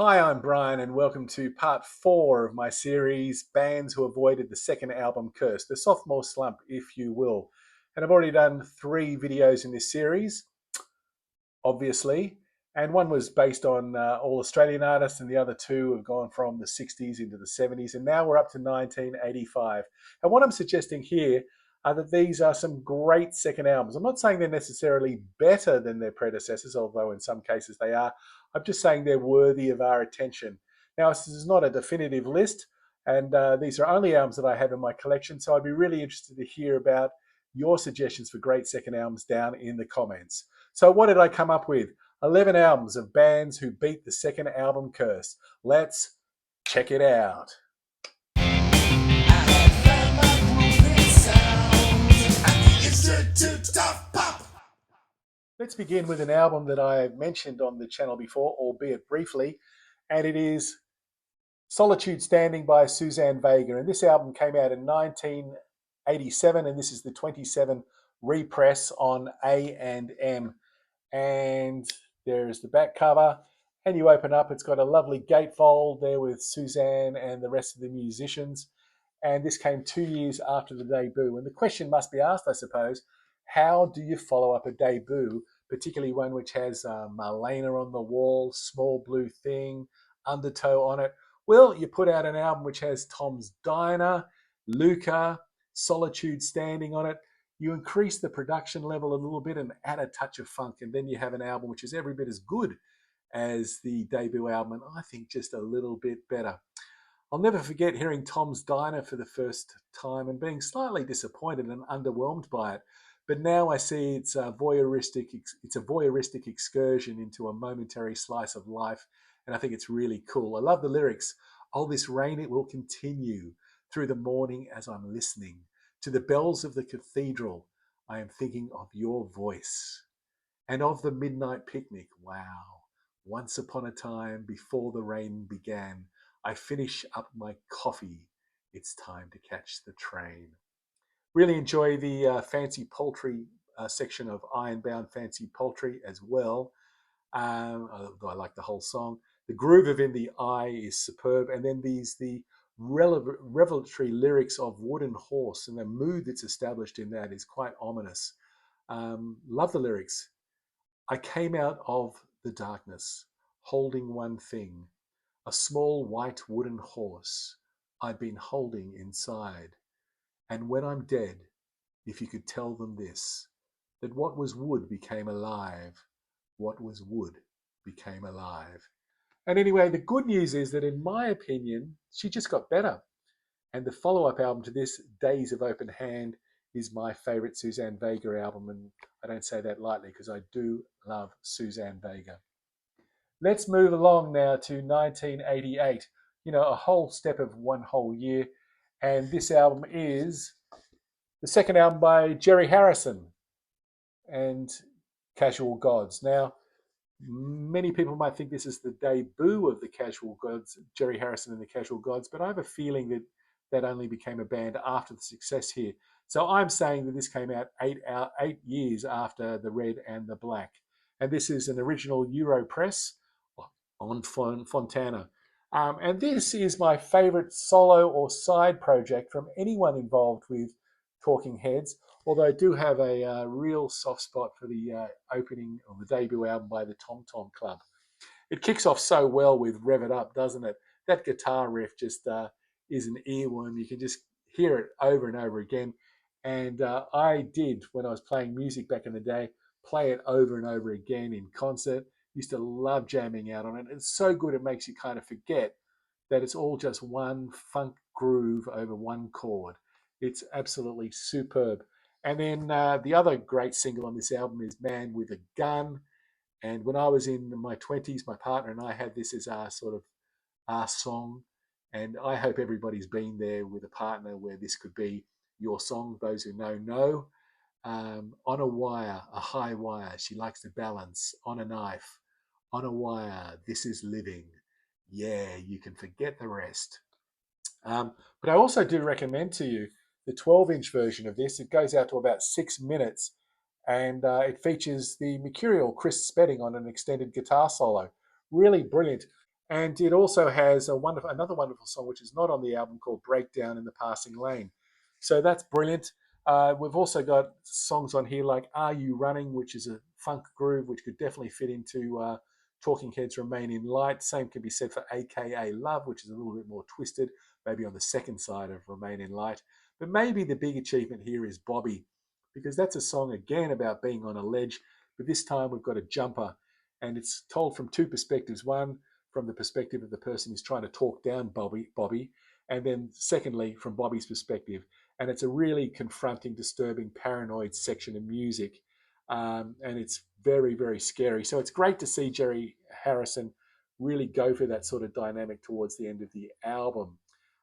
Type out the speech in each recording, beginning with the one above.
Hi, I'm Brian, and welcome to part 4 of my series, Bands Who Avoided the Second Album Curse, the sophomore slump, if you will. And I've already done 3 videos in this series, obviously, and one was based on all Australian artists, and the other 2 have gone from the 60s into the 70s, and now we're up to 1985. And what I'm suggesting here are that these are some great second albums. I'm not saying they're necessarily better than their predecessors, although in some cases they are. I'm just saying they're worthy of our attention. Now, this is not a definitive list, and these are only albums that I have in my collection, so I'd be really interested to hear about your suggestions for great second albums down in the comments. So what did I come up with? 11 albums of bands who beat the second album curse. Let's check it out. Let's begin with an album that I mentioned on the channel before, albeit briefly, and it is Solitude Standing by Suzanne Vega. And this album came out in 1987, and this is the 27 repress on A&M. And there's the back cover, and you open up, it's got a lovely gatefold there with Suzanne and the rest of the musicians. And this came 2 years after the debut. And the question must be asked, I suppose, how do you follow up a debut, particularly one which has Marlena on the wall, Small Blue Thing, Undertow on it? Well, you put out an album which has Tom's Diner, Luca, Solitude Standing on it. You increase the production level a little bit and add a touch of funk, and then you have an album which is every bit as good as the debut album, and I think just a little bit better. I'll never forget hearing Tom's Diner for the first time and being slightly disappointed and underwhelmed by it. But now I see it's a voyeuristic excursion into a momentary slice of life, and I think it's really cool. I love the lyrics. Oh, this rain, it will continue through the morning as I'm listening. To the bells of the cathedral, I am thinking of your voice. And of the midnight picnic, wow. Once upon a time, before the rain began, I finish up my coffee. It's time to catch the train. Really enjoy the Fancy Poultry section of Ironbound Fancy Poultry as well. I like the whole song. The groove of In the Eye is superb. And then the revelatory lyrics of Wooden Horse, and the mood that's established in that is quite ominous. Love the lyrics. I came out of the darkness, holding one thing, a small white wooden horse I'd been holding inside. And when I'm dead, if you could tell them this, that what was wood became alive, what was wood became alive. And anyway, the good news is that in my opinion, she just got better. And the follow-up album to this, Days of Open Hand, is my favorite Suzanne Vega album. And I don't say that lightly because I do love Suzanne Vega. Let's move along now to 1988. You know, a whole step of one whole year. And this album is the second album by Jerry Harrison and Casual Gods. Now, many people might think this is the debut of the Casual Gods, Jerry Harrison and the Casual Gods, but I have a feeling that that only became a band after the success here. So I'm saying that this came out 8 years after the Red and the Black. And this is an original Euro press on Fontana. And this is my favorite solo or side project from anyone involved with Talking Heads, although I do have a real soft spot for the opening of the debut album by the Tom Tom Club. It kicks off so well with Rev It Up, doesn't it? That guitar riff just is an earworm. You can just hear it over and over again. And I did, when I was playing music back in the day, play it over and over again in concert. Used to love jamming out on it. It's so good it makes you kind of forget that it's all just one funk groove over one chord. It's absolutely superb. And then the other great single on this album is Man with a Gun. And when I was in my 20s, my partner and I had this as our sort of our song. And I hope everybody's been there with a partner where this could be your song. Those who know. On a wire, a high wire, she likes to balance. On a knife, on a wire, this is living. Yeah, you can forget the rest. But I also do recommend to you the 12-inch version of this. It goes out to about 6 minutes, and it features the mercurial Chris Spedding on an extended guitar solo. Really brilliant. And it also has another wonderful song, which is not on the album, called Breakdown in the Passing Lane. So that's brilliant. We've also got songs on here like Are You Running, which is a funk groove, which could definitely fit into Talking Heads' Remain in Light. Same can be said for AKA Love, which is a little bit more twisted, maybe on the second side of Remain in Light. But maybe the big achievement here is Bobby, because that's a song again about being on a ledge, but this time we've got a jumper, and it's told from two perspectives. One, from the perspective of the person who's trying to talk down Bobby, and then secondly, from Bobby's perspective. And it's a really confronting, disturbing, paranoid section of music, and it's very, very scary. So it's great to see Jerry Harrison really go for that sort of dynamic towards the end of the album.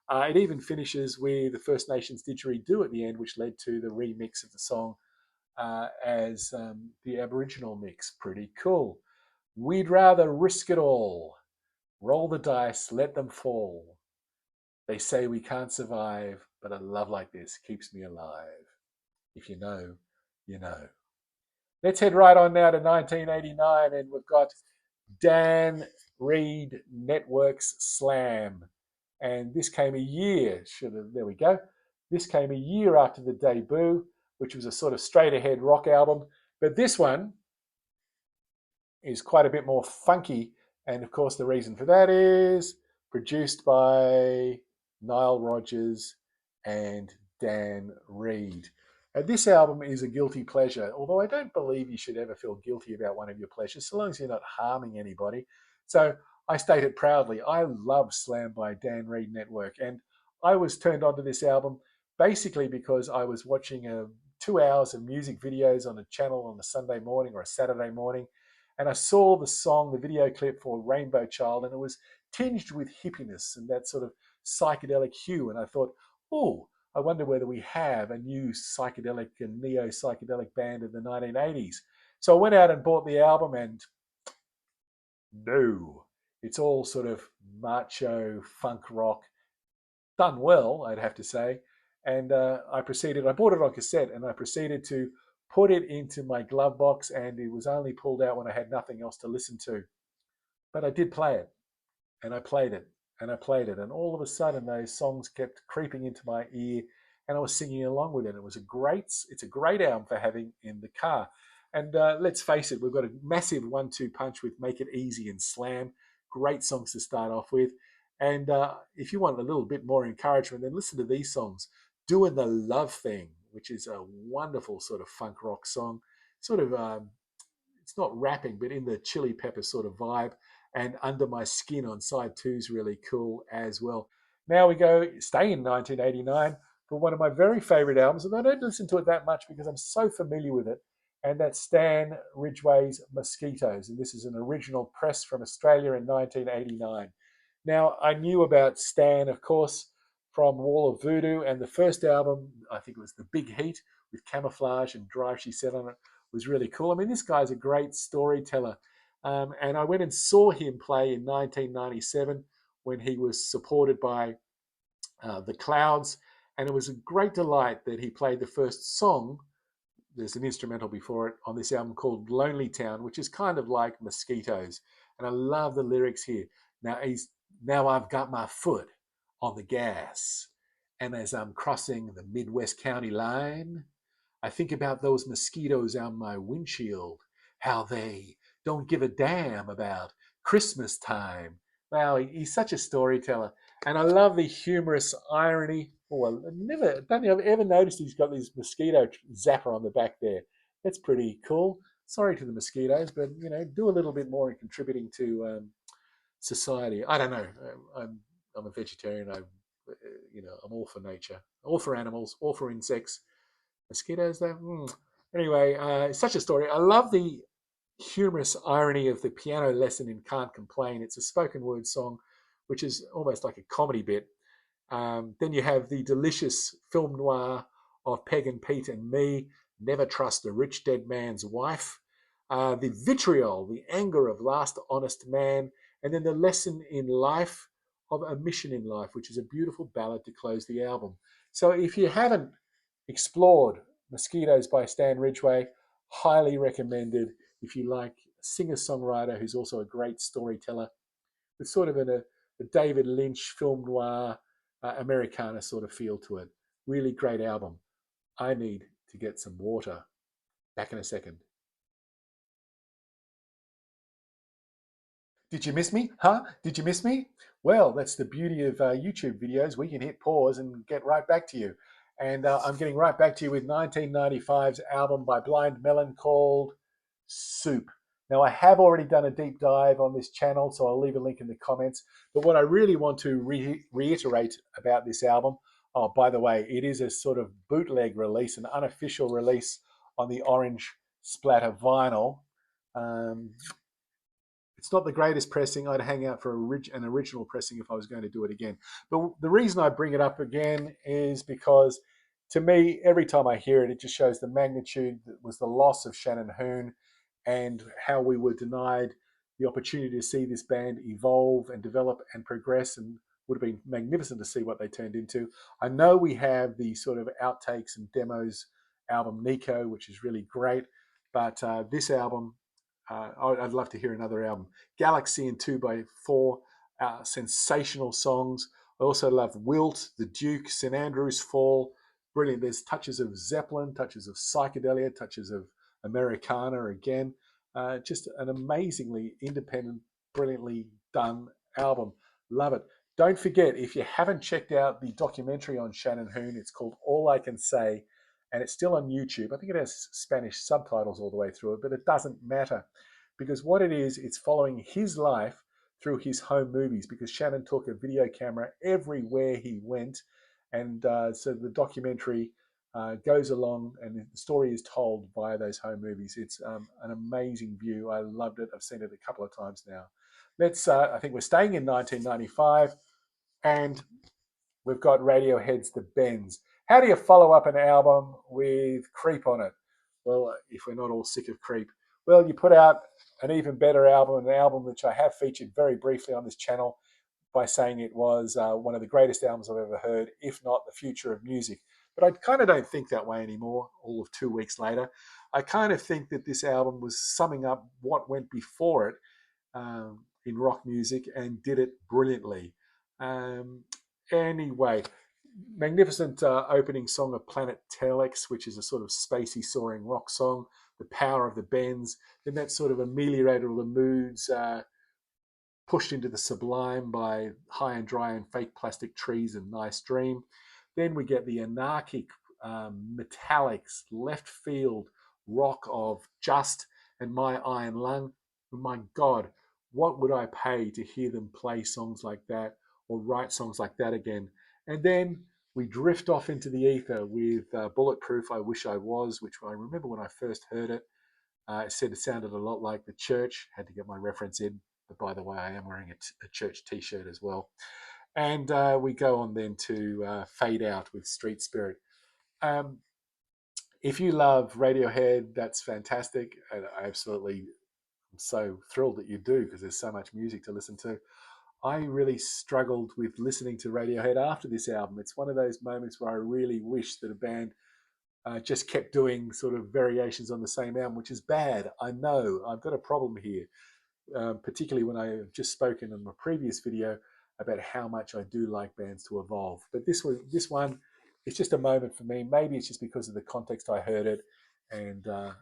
It even finishes with the First Nations didgeridoo at the end, which led to the remix of the song as the Aboriginal mix. Pretty cool. We'd rather risk it all. Roll the dice, let them fall. They say we can't survive, but a love like this keeps me alive. If you know, you know. Let's head right on now to 1989, and we've got Dan Reed Network's Slam. And this came a year, there we go. This came a year after the debut, which was a sort of straight ahead rock album. But this one is quite a bit more funky. And of course, the reason for that is produced by Nile Rodgers and Dan Reed. And this album is a guilty pleasure, although I don't believe you should ever feel guilty about one of your pleasures, so long as you're not harming anybody. So I state it proudly. I love Slam by Dan Reed Network, and I was turned onto this album basically because I was watching 2 hours of music videos on a channel on a Sunday morning or a Saturday morning, and I saw the song, the video clip for Rainbow Child, and it was tinged with hippiness and that sort of psychedelic hue. And I thought, oh, I wonder whether we have a new psychedelic and neo-psychedelic band in the 1980s. So I went out and bought the album, and no, it's all sort of macho funk rock, done well, I'd have to say. And I bought it on cassette, and I proceeded to put it into my glove box, and it was only pulled out when I had nothing else to listen to. But I did play it, and I played it, and I played it, and all of a sudden those songs kept creeping into my ear, and I was singing along with it. It's a great album for having in the car. And let's face it, we've got a massive 1-2 punch with Make It Easy and Slam. Great songs to start off with. And if you want a little bit more encouragement, then listen to these songs. Doing the Love Thing, which is a wonderful sort of funk rock song. Sort of, it's not rapping, but in the Chili Pepper sort of vibe. And Under My Skin on side 2 is really cool as well. Now we stay in 1989 for one of my very favorite albums, and I don't listen to it that much because I'm so familiar with it, and that's Stan Ridgway's Mosquitos. And this is an original press from Australia in 1989. Now, I knew about Stan, of course, from Wall of Voodoo, and the first album, I think it was The Big Heat, with Camouflage and Drive She Said on it, was really cool. I mean, this guy's a great storyteller. And I went and saw him play in 1997 when he was supported by the Clouds. And it was a great delight that he played the first song. There's an instrumental before it on this album called Lonely Town, which is kind of like Mosquitos. And I love the lyrics here. Now I've got my foot on the gas. And as I'm crossing the Midwest County line, I think about those mosquitoes on my windshield, how they don't give a damn about Christmas time. Wow, he's such a storyteller. And I love the humorous irony. Oh, I don't think I've ever noticed he's got this mosquito zapper on the back there. That's pretty cool. Sorry to the mosquitoes, but do a little bit more in contributing to society. I don't know. I'm a vegetarian. I'm all for nature, all for animals, all for insects. Mosquitoes, though. Anyway, such a story. I love the humorous irony of the piano lesson in Can't Complain. It's a spoken word song, which is almost like a comedy bit. Then you have the delicious film noir of Peg and Pete and Me, Never Trust a Rich Dead Man's Wife. The vitriol, the anger of Last Honest Man, and then the lesson in life of A Mission in Life, which is a beautiful ballad to close the album. So if you haven't explored Mosquitos by Stan Ridgway, highly recommended if you like a singer-songwriter who's also a great storyteller. It's sort of a David Lynch film noir Americana sort of feel to it. Really great album. I need to get some water. Back in a second. Did you miss me? Huh? Did you miss me? Well, that's the beauty of YouTube videos. We can hit pause and get right back to you. And I'm getting right back to you with 1995's album by Blind Melon called Soup. Now, I have already done a deep dive on this channel, so I'll leave a link in the comments. But what I really want to reiterate about this album, oh, by the way, it is a sort of bootleg release, an unofficial release on the orange splatter vinyl. Um, it's not the greatest pressing. I'd hang out for an original pressing if I was going to do it again. But the reason I bring it up again is because, to me, every time I hear it, it just shows the magnitude that was the loss of Shannon Hoon and how we were denied the opportunity to see this band evolve and develop and progress, and would have been magnificent to see what they turned into. I know we have the sort of outtakes and demos album Nico, which is really great, but this album, I'd love to hear another album. Galaxy and 2x4, sensational songs. I also love Wilt, The Duke, St Andrew's Fall. Brilliant. There's touches of Zeppelin, touches of psychedelia, touches of Americana again. Just an amazingly independent, brilliantly done album. Love it. Don't forget, if you haven't checked out the documentary on Shannon Hoon, it's called All I Can Say, and it's still on YouTube. I think it has Spanish subtitles all the way through it, but it doesn't matter, because what it is, it's following his life through his home movies, because Shannon took a video camera everywhere he went. And so the documentary goes along, and the story is told via those home movies. It's an amazing view. I loved it. I've seen it a couple of times now. I think we're staying in 1995, and we've got Radiohead's The Bends. How do you follow up an album with Creep on it? Well, if we're not all sick of Creep, well, you put out an even better album, an album which I have featured very briefly on this channel by saying it was one of the greatest albums I've ever heard, if not the future of music. But I kind of don't think that way anymore, all of 2 weeks later. I kind of think that this album was summing up what went before it in rock music, and did it brilliantly. Anyway, magnificent opening song of Planet Telex, which is a sort of spacey soaring rock song. The Power of the Bends. Then that sort of ameliorated all the moods, pushed into the sublime by High and Dry and Fake Plastic Trees and Nice Dream. Then we get the anarchic, metallics, left field rock of Just and My Iron Lung. My God, what would I pay to hear them play songs like that or write songs like that again? And then we drift off into the ether with Bulletproof, I Wish I Was, which I remember when I first heard it. It said it sounded a lot like The Church. Had to get my reference in. But by the way, I am wearing a Church t-shirt as well. And we go on then to Fade Out with Street Spirit. If you love Radiohead, that's fantastic. And I absolutely am so thrilled that you do, because there's so much music to listen to. I really struggled with listening to Radiohead after this album. It's one of those moments where I really wish that a band just kept doing sort of variations on the same album, which is bad. I know I've got a problem here, particularly when I have just spoken in my previous video about how much I do like bands to evolve. But this one, it's just a moment for me. Maybe it's just because of the context I heard it, and I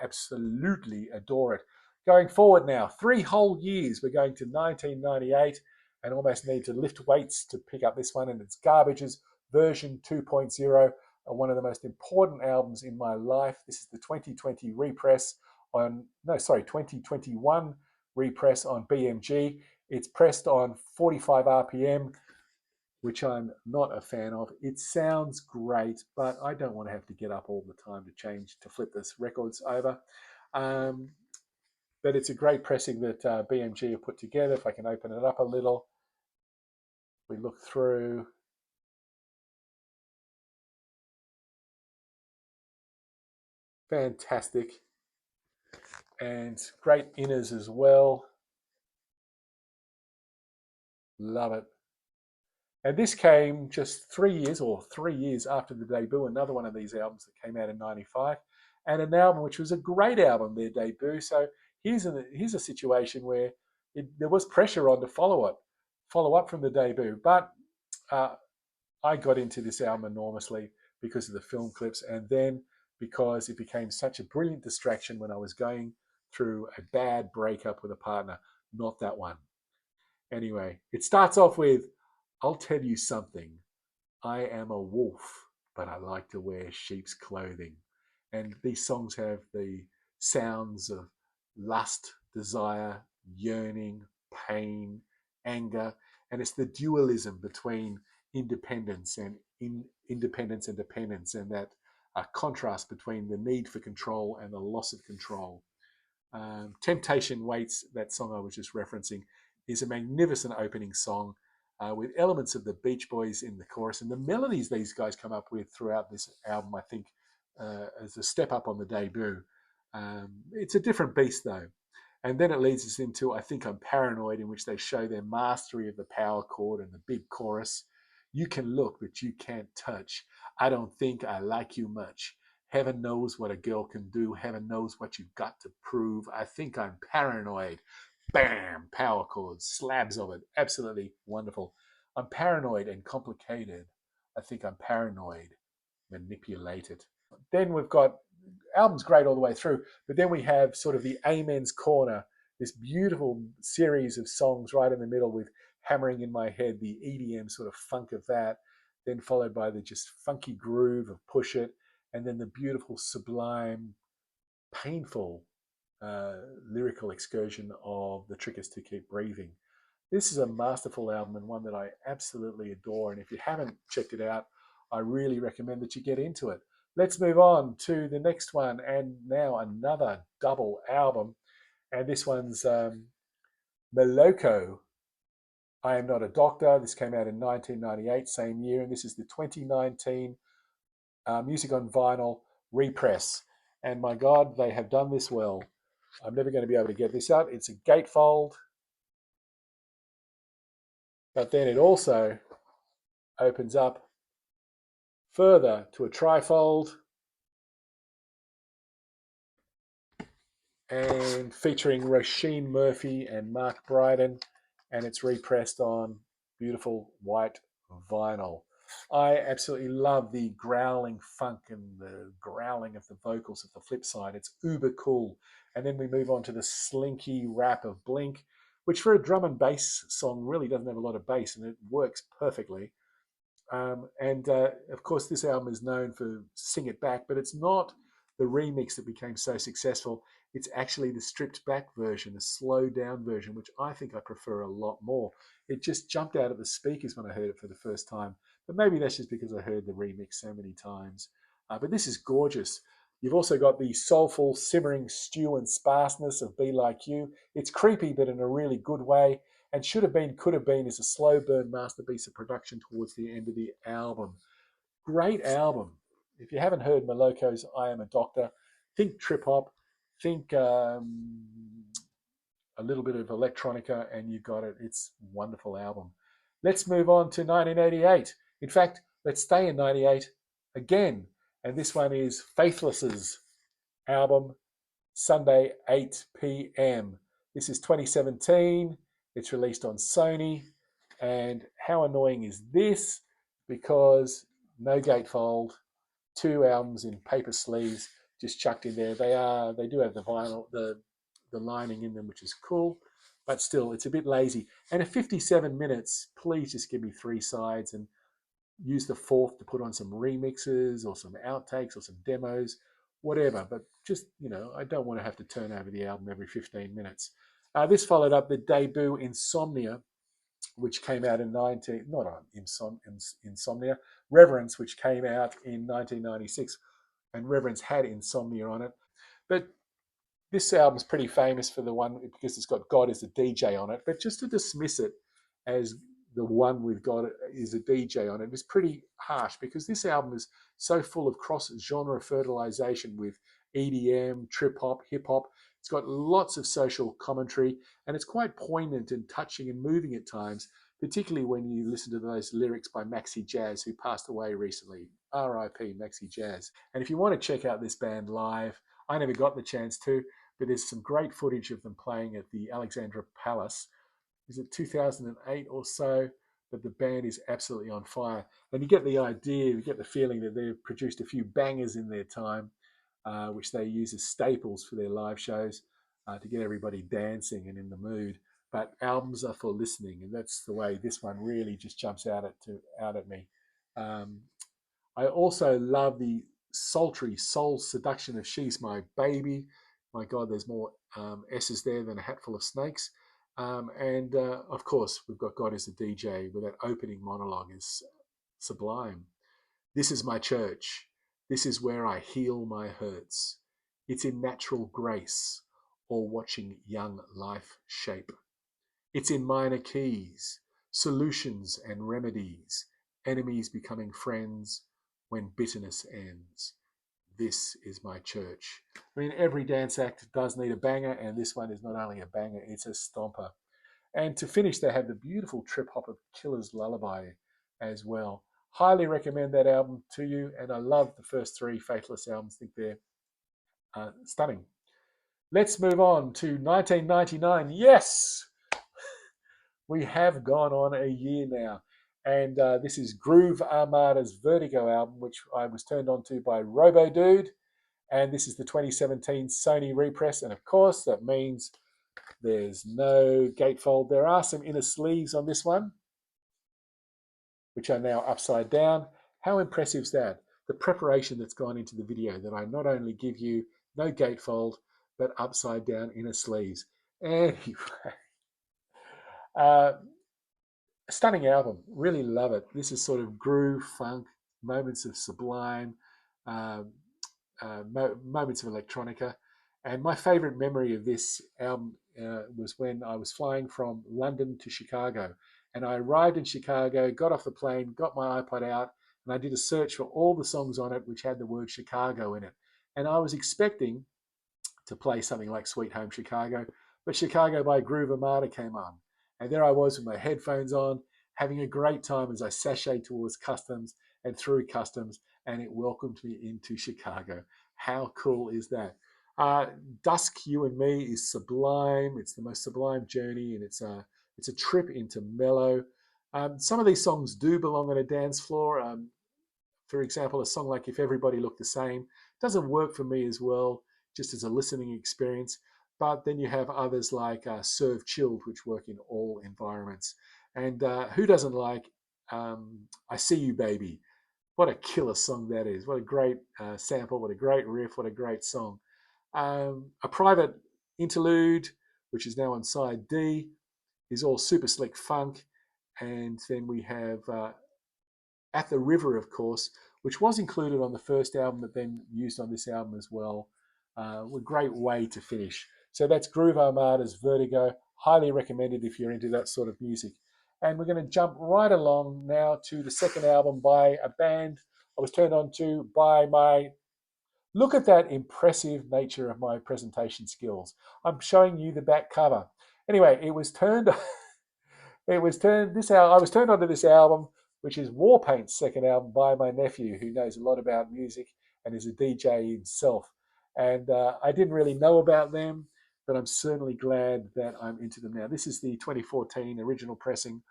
absolutely adore it. Going forward now, 3 whole years, we're going to 1998, and almost need to lift weights to pick up this one, and it's Garbage's version 2.0, one of the most important albums in my life. This is the 2020 repress 2021 repress on BMG. It's pressed on 45 RPM, which I'm not a fan of. It sounds great, but I don't want to have to get up all the time to flip this records over. But it's a great pressing that BMG have put together. If I can open it up a little, we look through. Fantastic. And great inners as well. Love it. And this came just 3 years after the debut, another one of these albums that came out in 95, and an album which was a great album, their debut. So here's a situation where there was pressure on to follow up from the debut. But uh, I got into this album enormously because of the film clips, and then because it became such a brilliant distraction when I was going through a bad breakup with a partner. Not that one. Anyway, it starts off with, I'll tell you something. I am a wolf, but I like to wear sheep's clothing. And these songs have the sounds of lust, desire, yearning, pain, anger, and it's the dualism between independence and independence and dependence, and that contrast between the need for control and the loss of control. Temptation Waits, that song I was just referencing, is a magnificent opening song with elements of the Beach Boys in the chorus, and the melodies these guys come up with throughout this album, I think, as a step up on the debut. It's a different beast, though. And then it leads us into I Think I'm Paranoid, in which they show their mastery of the power chord and the big chorus. You can look, but you can't touch. I don't think I like you much. Heaven knows what a girl can do. Heaven knows what you've got to prove. I think I'm paranoid. Bam! Power chords, slabs of it. Absolutely wonderful. I'm paranoid and complicated. I think I'm paranoid, manipulated. Then we've got album's great all the way through, but then we have sort of the Amen's Corner, this beautiful series of songs right in the middle with Hammering in My Head, the EDM sort of funk of that, then followed by the just funky groove of Push It, and then the beautiful, sublime, painful lyrical excursion of The Trick Is to Keep Breathing. This is a masterful album and one that I absolutely adore. And if you haven't checked it out, I really recommend that you get into it. Let's move on to the next one, and now another double album. And this one's Moloko. I Am Not a Doctor. This came out in 1998, same year. And this is the 2019 Music on Vinyl repress. And my God, they have done this well. I'm never going to be able to get this out. It's a gatefold, but then it also opens up further to a trifold and featuring Roisin Murphy and Mark Brydon, and it's repressed on beautiful white vinyl. I absolutely love the growling funk and the growling of the vocals of the flip side. It's uber cool. And then we move on to the slinky rap of Blink, which for a drum and bass song really doesn't have a lot of bass, and it works perfectly. And of course, this album is known for Sing It Back, but it's not the remix that became so successful. It's actually the stripped back version, the slowed down version, which I think I prefer a lot more. It just jumped out of the speakers when I heard it for the first time, but maybe that's just because I heard the remix so many times. But this is gorgeous. You've also got the soulful, simmering stew and sparseness of Be Like You. It's creepy, but in a really good way. And Should Have Been, Could Have Been is a slow burn masterpiece of production towards the end of the album. Great album. If you haven't heard Moloko's I Am a Doctor, think trip hop, think a little bit of electronica, and you've got it. It's a wonderful album. Let's move on to 1988. In fact, let's stay in 98 again. And this one is Faithless's album, Sunday, 8 p.m. This is 2017. It's released on Sony. And how annoying is this? Because no gatefold, 2 albums in paper sleeves just chucked in there. They do have the vinyl, the lining in them, which is cool, but still it's a bit lazy. And at 57 minutes, please just give me 3 sides and use the fourth to put on some remixes or some outtakes or some demos, whatever. But just, I don't want to have to turn over the album every 15 minutes. This followed up the debut Insomnia, which came out in Insomnia, Reverence, which came out in 1996, and Reverence had Insomnia on it. But this album's pretty famous for the one because it's got God as a DJ on it. But just to dismiss it as the one with God is a DJ on it is pretty harsh, because this album is so full of cross-genre fertilization with EDM, trip-hop, hip-hop. It's got lots of social commentary, and it's quite poignant and touching and moving at times, particularly when you listen to those lyrics by Maxi Jazz, who passed away recently. R.I.P. Maxi Jazz. And if you want to check out this band live, I never got the chance to, but there's some great footage of them playing at the Alexandra Palace is it 2008 or so, but the band is absolutely on fire. And you get the idea, you get the feeling that they've produced a few bangers in their time, which they use as staples for their live shows to get everybody dancing and in the mood. But albums are for listening, and that's the way this one really just jumps out at me. Um, I also love the sultry soul seduction of She's My Baby. My God, there's more S's there than a hatful of snakes. And of course, we've got God as a DJ with that opening monologue is sublime. This is my church. This is where I heal my hurts. It's in natural grace or watching young life shape. It's in minor keys, solutions and remedies, enemies becoming friends when bitterness ends. This is my church. I mean, every dance act does need a banger, and this one is not only a banger, it's a stomper. And to finish, they have the beautiful trip hop of Killer's Lullaby as well. Highly recommend that album to you, and I love the first three Faithless albums. I think they're stunning. Let's move on to 1999. Yes, we have gone on a year now. And this is Groove Armada's Vertigo album, which I was turned on to by Robo Dude. And this is the 2017 Sony repress. And of course, that means there's no gatefold. There are some inner sleeves on this one, which are now upside down. How impressive is that? The preparation that's gone into the video, that I not only give you no gatefold, but upside down inner sleeves. Anyway, stunning album. Really love it. This is sort of groove, funk, moments of sublime, um, moments of electronica. And my favorite memory of this album was when I was flying from London to Chicago. And I arrived in Chicago, got off the plane, got my iPod out, and I did a search for all the songs on it which had the word Chicago in it. And I was expecting to play something like Sweet Home Chicago, but Chicago by Groove Armada came on. And there I was with my headphones on, having a great time as I sashayed towards customs and through customs, and it welcomed me into Chicago. How cool is that? Dusk, You and Me is sublime. It's the most sublime journey, and it's a trip into mellow. Some of these songs do belong on a dance floor. For example, a song like If Everybody Looked the Same doesn't work for me as well, just as a listening experience. But then you have others like Serve Chilled, which work in all environments. And who doesn't like I See You Baby? What a killer song that is. What a great sample, what a great riff, what a great song. A Private Interlude, which is now on side D, is all super slick funk. And then we have At the River, of course, which was included on the first album, but then used on this album as well. A great way to finish. So that's Groove Armada's Vertigo. Highly recommended if you're into that sort of music. And we're going to jump right along now to the second album by a band I was turned on to by my... Look at that impressive nature of my presentation skills. I'm showing you the back cover. Anyway, it was turned... I was turned onto this album, which is Warpaint's second album by my nephew, who knows a lot about music and is a DJ himself. And I didn't really know about them, but I'm certainly glad that I'm into them now. This is the 2014 original pressing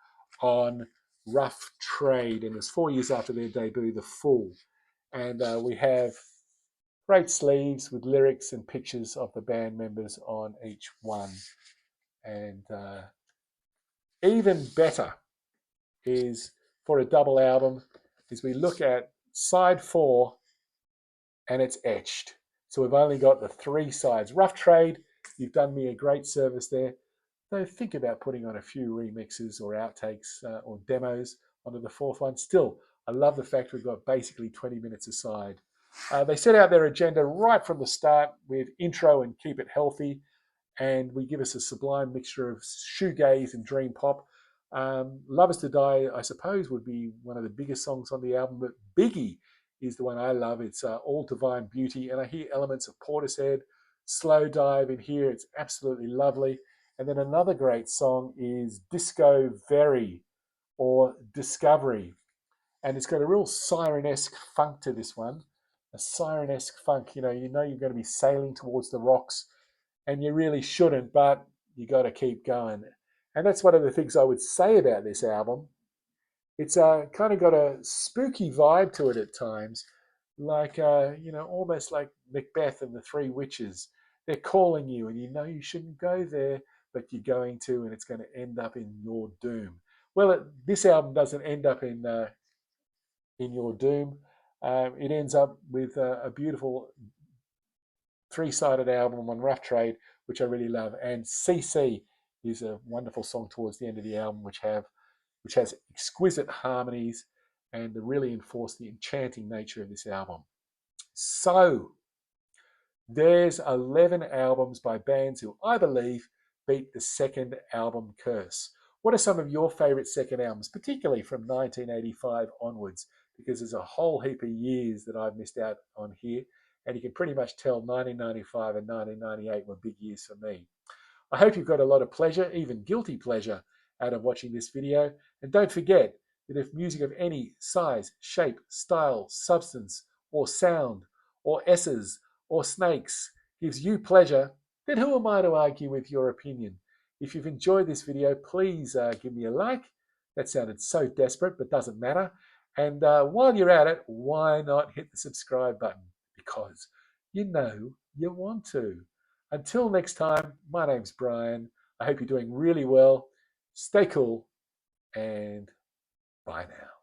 on Rough Trade, and it was 4 years after their debut, The Fool. And we have great sleeves with lyrics and pictures of the band members on each one. And even better is, for a double album, is we look at side 4 and it's etched. So we've only got the 3 sides. Rough Trade, you've done me a great service there. Though think about putting on a few remixes or outtakes or demos onto the 4th one. Still, I love the fact we've got basically 20 minutes aside. They set out their agenda right from the start with intro and Keep It Healthy, and we give us a sublime mixture of shoegaze and dream pop. Love Us to Die, I suppose, would be one of the biggest songs on the album, but Biggie is the one I love. It's All Divine Beauty, and I hear elements of Portishead, Slow Dive in here. It's absolutely lovely. And then another great song is Disco Very, or Discovery, and it's got a real siren-esque funk to this one. A siren-esque funk, you know you're going to be sailing towards the rocks, and you really shouldn't, but you got to keep going. And that's one of the things I would say about this album. It's kind of got a spooky vibe to it at times, like, almost like Macbeth and the Three Witches. They're calling you, and you know you shouldn't go there, but you're going to, and it's going to end up in your doom. Well, this album doesn't end up in your doom. It ends up with a beautiful three-sided album on Rough Trade, which I really love, and CC is a wonderful song towards the end of the album, which has exquisite harmonies and really enforce the enchanting nature of this album. So there's 11 albums by bands who I believe beat the second album curse. What are some of your favorite second albums, particularly from 1985 onwards? Because there's a whole heap of years that I've missed out on here, and you can pretty much tell 1995 and 1998 were big years for me. I hope you've got a lot of pleasure, even guilty pleasure, out of watching this video. And don't forget that if music of any size, shape, style, substance, or sound, or S's, or snakes gives you pleasure, then who am I to argue with your opinion? If you've enjoyed this video, please give me a like. That sounded so desperate, but doesn't matter. And while you're at it, why not hit the subscribe button? Because you know you want to. Until next time, my name's Brian. I hope you're doing really well. Stay cool, and bye now.